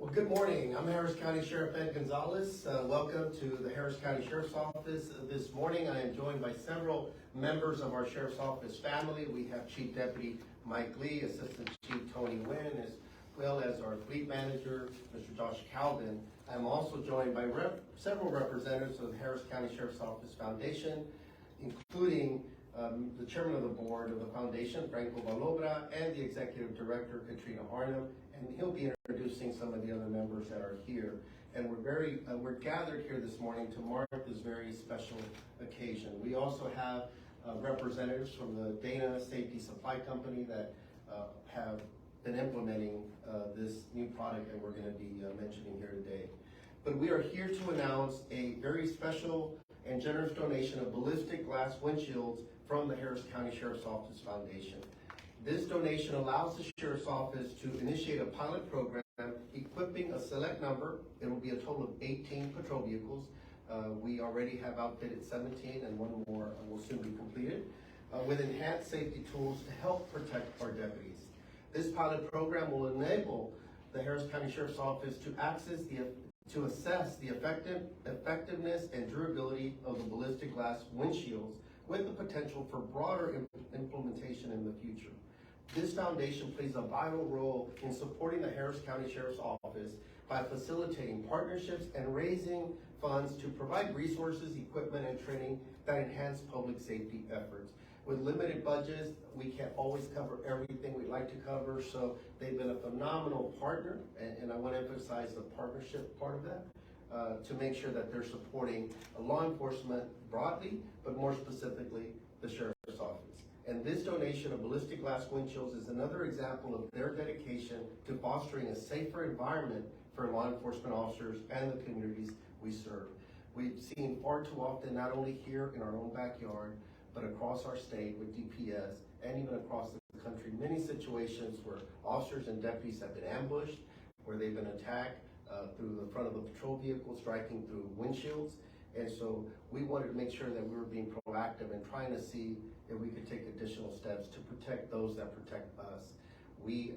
Well, good morning. I'm Harris County Sheriff Ed Gonzalez. Welcome to the Harris County Sheriff's Office. This morning I am joined by several members of our Sheriff's Office family. We have Chief Deputy Mike Lee, Assistant Chief Tony Wynn, as well as our Fleet Manager, Mr. Josh Calvin. I'm also joined by several representatives of the Harris County Sheriff's Office Foundation, including the Chairman of the Board of the Foundation, Franco Valobra, and the Executive Director, Katrina Arnhem, and he'll be introducing some of the other members that are here. And we're gathered here this morning to mark this very special occasion. We also have representatives from the Dana Safety Supply Company that have been implementing this new product that we're going to be mentioning here today. But we are here to announce a very special and generous donation of ballistic glass windshields from the Harris County Sheriff's Office Foundation. This donation allows the Sheriff's Office to initiate a pilot program equipping a select number. It will be a total of 18 patrol vehicles. We already have outfitted 17 and one more will soon be completed with enhanced safety tools to help protect our deputies. This pilot program will enable the Harris County Sheriff's Office to assess the effectiveness and durability of the ballistic glass windshields with the potential for broader implementation in the future. This foundation plays a vital role in supporting the Harris County Sheriff's Office by facilitating partnerships and raising funds to provide resources, equipment, and training that enhance public safety efforts. With limited budgets, we can't always cover everything we'd like to cover, so they've been a phenomenal partner, and I want to emphasize the partnership part of that, to make sure that they're supporting law enforcement broadly, but more specifically, the Sheriff's Office. And this donation of ballistic glass windshields is another example of their dedication to fostering a safer environment for law enforcement officers and the communities we serve. We've seen far too often, not only here in our own backyard, but across our state with DPS and even across the country, many situations where officers and deputies have been ambushed, where they've been attacked through the front of the patrol vehicle, striking through windshields. And so we wanted to make sure that we were being proactive and trying to see if we could take additional steps to protect those that protect us. We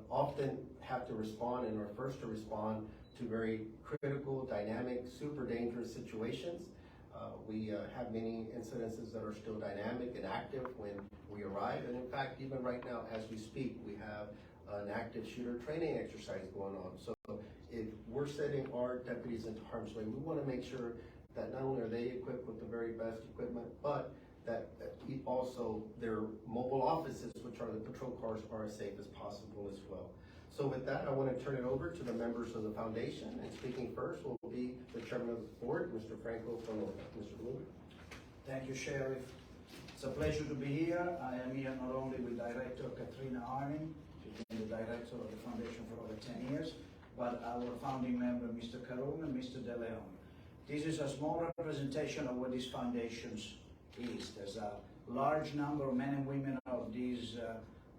often have to respond and are first to respond to very critical, dynamic, super dangerous situations. We have many incidences that are still dynamic and active when we arrive. And in fact, even right now, as we speak, we have an active shooter training exercise going on. So if we're setting our deputies into harm's way, we want to make sure that not only are they equipped with the very best equipment, but that also their mobile offices, which are the patrol cars, are as safe as possible as well. So with that, I want to turn it over to the members of the foundation. And speaking first will be the chairman of the board, Mr. Franco Valobra. Mr. Valobra. Thank you, Sheriff. It's a pleasure to be here. I am here not only with Director Katrina Arnhem, she's been the director of the foundation for over 10 years, but our founding member, Mr. Caron and Mr. De Leon. This is a small representation of what this foundation is. There's a large number of men and women of these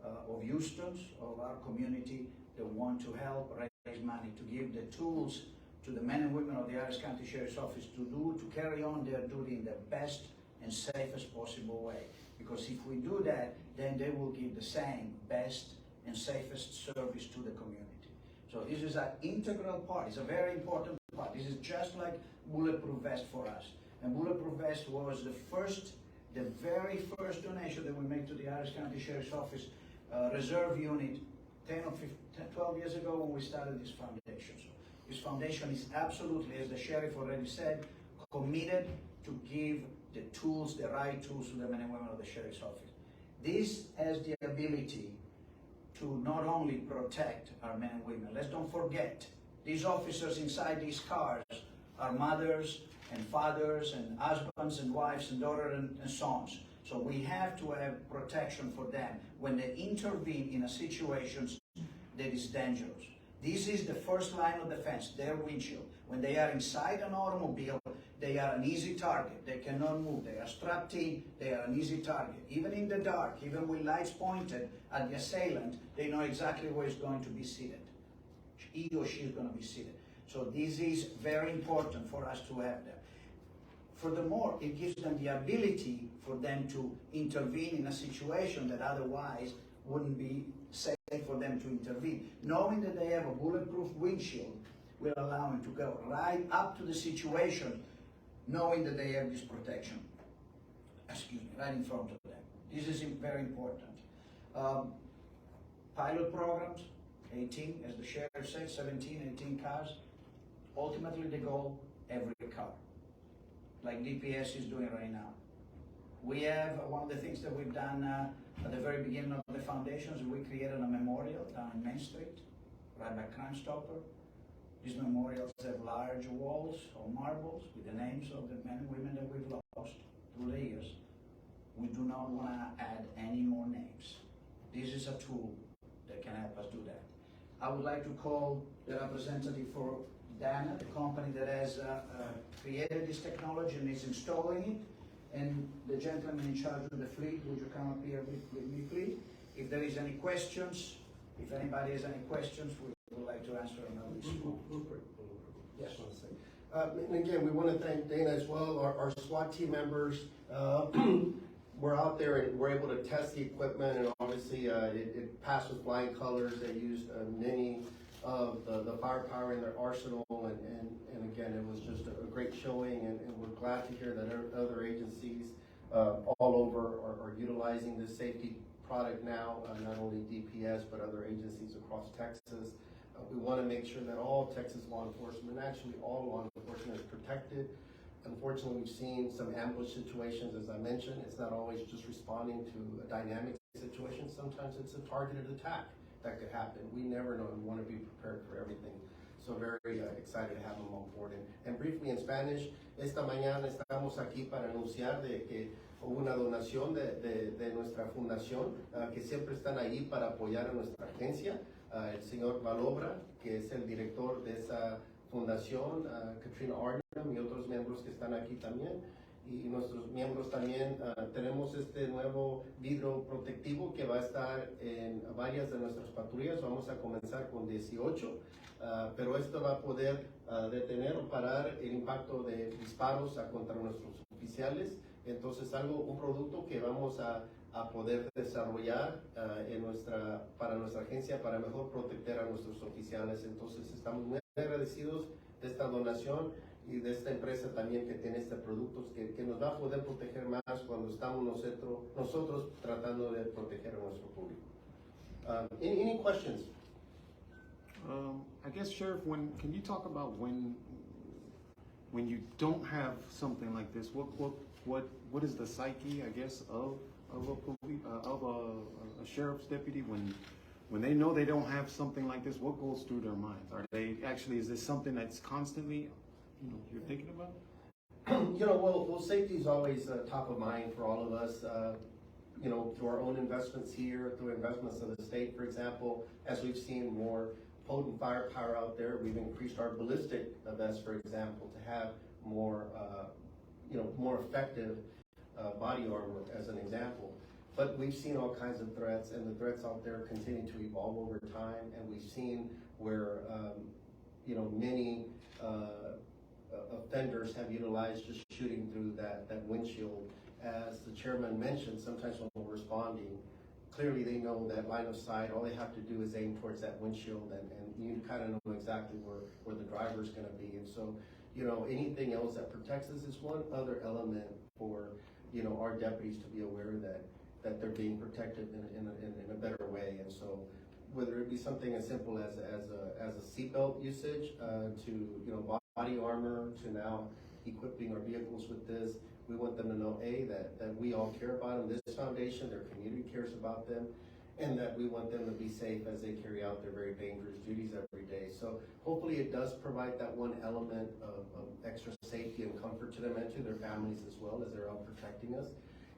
of Houston's, of our community, that want to help raise money, to give the tools to the men and women of the Harris County Sheriff's Office to carry on their duty in the best and safest possible way. Because if we do that, then they will give the same best and safest service to the community. So this is an integral part. It's a very important part. This is just like bulletproof vest for us. And bulletproof vest was the very first donation that we made to the Harris County Sheriff's Office reserve unit 12 years ago when we started this foundation. So this foundation is absolutely, as the sheriff already said, committed to give the tools, the right tools to the men and women of the Sheriff's Office. This has the ability to not only protect our men and women. Let's don't forget, these officers inside these cars are mothers and fathers and husbands and wives and daughters and sons. So we have to have protection for them when they intervene in a situation that is dangerous. This is the first line of defense, their windshield. When they are inside an automobile, they are an easy target. They cannot move. They are strapped in. They are an easy target. Even in the dark, even with lights pointed at the assailant, they know exactly where he's going to be seated. He or she is going to be seated. So this is very important for us to have them. Furthermore, it gives them the ability for them to intervene in a situation that otherwise wouldn't be safe safe for them to intervene. Knowing that they have a bulletproof windshield will allow them to go right up to the situation, knowing that they have this protection, right in front of them. This is very important. Pilot programs, 18, as the sheriff said, 17, 18 cars. Ultimately the goal, every car, like DPS is doing right now. We have one of the things that we've done at the very beginning of the foundations, we created a memorial down in Main Street, right by Crime Stopper. These memorials have large walls or marbles with the names of the men and women that we've lost through the years. We do not want to add any more names. This is a tool that can help us do that. I would like to call the representative for Dana, the company that has created this technology and is installing it, and the gentleman in charge of the fleet. Would you come up here with me, please? If there is any questions, if anybody has any questions, we would like to answer them. Yes. And again, we want to thank Dana as well, our SWAT team members. We're out there and we're able to test the equipment, and obviously it passed with flying colors. They used many of the firepower in their arsenal, and again, it was just a great showing, and we're glad to hear that other agencies all over are utilizing this safety product now, not only DPS, but other agencies across Texas. We want to make sure that all Texas law enforcement, actually all law enforcement, is protected. Unfortunately, we've seen some ambush situations, as I mentioned. It's not always just responding to a dynamic situation. Sometimes it's a targeted attack that could happen. We never know, and we want to be prepared for everything. So very excited to have them on board. And briefly in Spanish, esta mañana estamos aquí para anunciar de que hubo una donación de nuestra fundación, que siempre están ahí para apoyar a nuestra agencia. El señor Valobra, que es el director de esa fundación, Katrina Arnhem y otros miembros que están aquí también. Y nuestros miembros también tenemos este nuevo vidrio protectivo que va a estar en varias de nuestras patrullas. Vamos a comenzar con 18, pero esto va a poder detener o parar el impacto de disparos contra nuestros oficiales. Entonces un producto que vamos a poder desarrollar para nuestra agencia para mejor proteger a nuestros oficiales. Entonces estamos muy agradecidos de esta donación y de esta empresa también que tiene este producto que nos va a poder proteger más cuando estamos nosotros tratando de proteger a nuestro público. Any questions? I guess, Sheriff, can you talk about when you don't have something like this? What is the psyche, I guess, of a sheriff's deputy when they know they don't have something like this? What goes through their minds? Is this something that's constantly, you're thinking about? Well, safety is always top of mind for all of us. Through our own investments here, through investments of the state, for example, as we've seen more potent firepower out there, we've increased our ballistic vests, for example, to have more effective body armor, as an example. But we've seen all kinds of threats, and the threats out there continue to evolve over time, and we've seen where many offenders have utilized just shooting through that windshield. As the chairman mentioned, sometimes when we're responding, clearly they know that line of sight. All they have to do is aim towards that windshield, and you kind of know exactly where the driver's going to be. And so, anything else that protects us is one other element for our deputies to be aware that they're being protected in a better way. And so, whether it be something as simple as a seatbelt usage, to body armor, to now equipping our vehicles with this, we want them to know that we all care about them. This foundation, their community cares about them, and that we want them to be safe as they carry out their very dangerous duties every day. So hopefully it does provide that one element of extra safety and comfort to them and to their families as well, as they're out protecting us.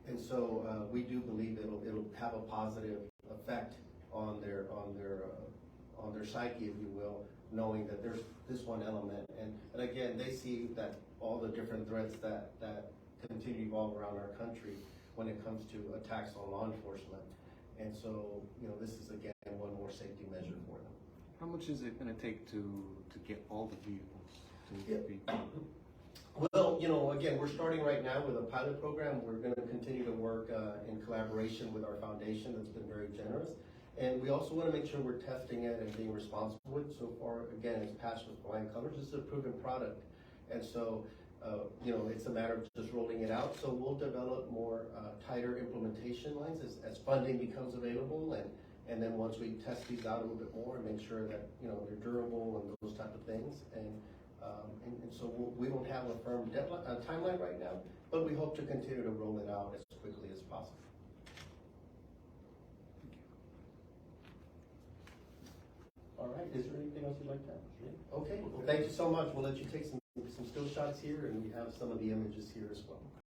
And so we do believe it'll have a positive effect on their psyche, if you will, knowing that there's this one element. And again, they see that all the different threats that continue to evolve around our country when it comes to attacks on law enforcement. And so, this is again one more safety measure for them. How much is it going to take to get all the vehicles to be? Well, again, we're starting right now with a pilot program. We're going to continue to work in collaboration with our foundation that's been very generous. And we also want to make sure we're testing it and being responsible with it. So far, again, it's passed with flying colors. This is a proven product. And so, it's a matter of just rolling it out. So we'll develop more tighter implementation lines as funding becomes available. And then once we test these out a little bit more and make sure that, they're durable and those type of things. And so we don't have a firm deadline, timeline right now, but we hope to continue to roll it out as quickly as possible. All right, is there anything else you'd like to add? Okay, well, thank you so much. We'll let you take some still shots here, and we have some of the images here as well.